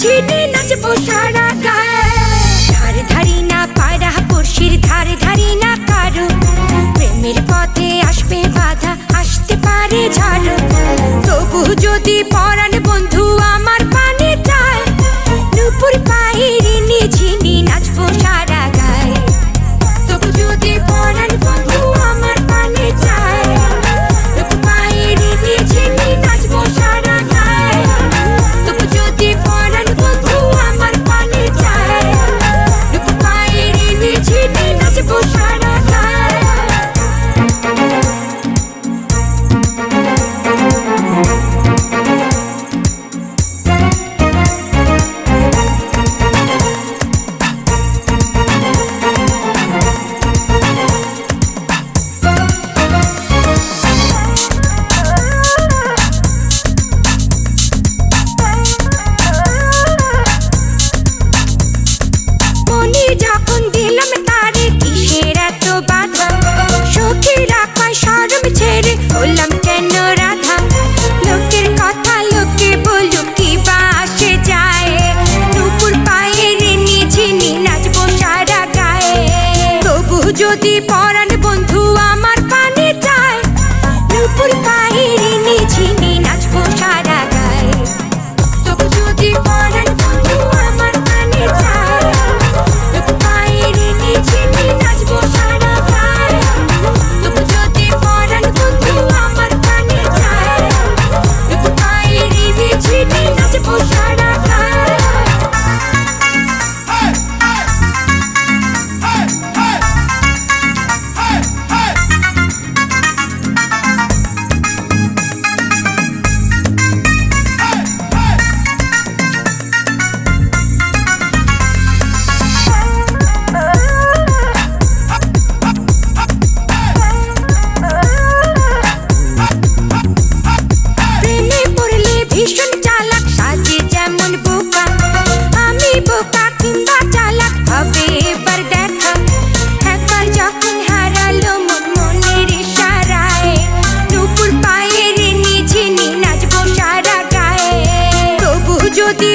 ঝিনি নাচবো সারা গায়ে। ধার ধারি না পায়রা পড়শির ধার ধারি না কারো, প্রেমের পথে আসবে বাধা আসতে পারে ঝড়। তবু যদি পরাণ বন্ধু আমার পানে চায়, নুপুর পায়ের ঝিনি নাচবো সারা গায়ে। তবু যদি পরাণ বন্ধু আমার পানে চায়, নুপুর পায়ের ঝিনি নাচবো সারা গায়ে। তবু যদি পরাণ বন্ধু আমার পানে চায়, নুপুর পায়ের ঝিনি নাচবো সারা গায়ে। মনে যখন দিলাম তারে কিসের এত বাধা, সখীরা কয় শরম ছেড়ে হলাম কেন রাধা। লোকের কথা লোকে বলুক কি বা আসে যায়, নুপুর পায়ের ঝিনি নাচবো সারা গায়ে। তবু যদি পরাণ বন্ধু আমার পানে চায়, নুপুর পায়ের ঝিনি নাচবো সারা গায়ে। তবু যদি পরাণ বন্ধু আমার পানে চায়, নুপুর পায়ের ঝিনি নাচবো সারা গায়ে। তবু যদি পরাণ বন্ধু আমার পানে চায়, নুপুর পায়ের ঝিনি নাচবো সারা গায়ে। প্রেমে পড়লে ভীষণ চালাক সাজে যেমন বোকা, আমি বোকা কিংবা চালাক হবে এবার দেখা। একবার যখন হারালো মন মনের ইশারায়, নুপুর পায়ের ঝিনি নাচবো সারা গায়ে। তবু যদি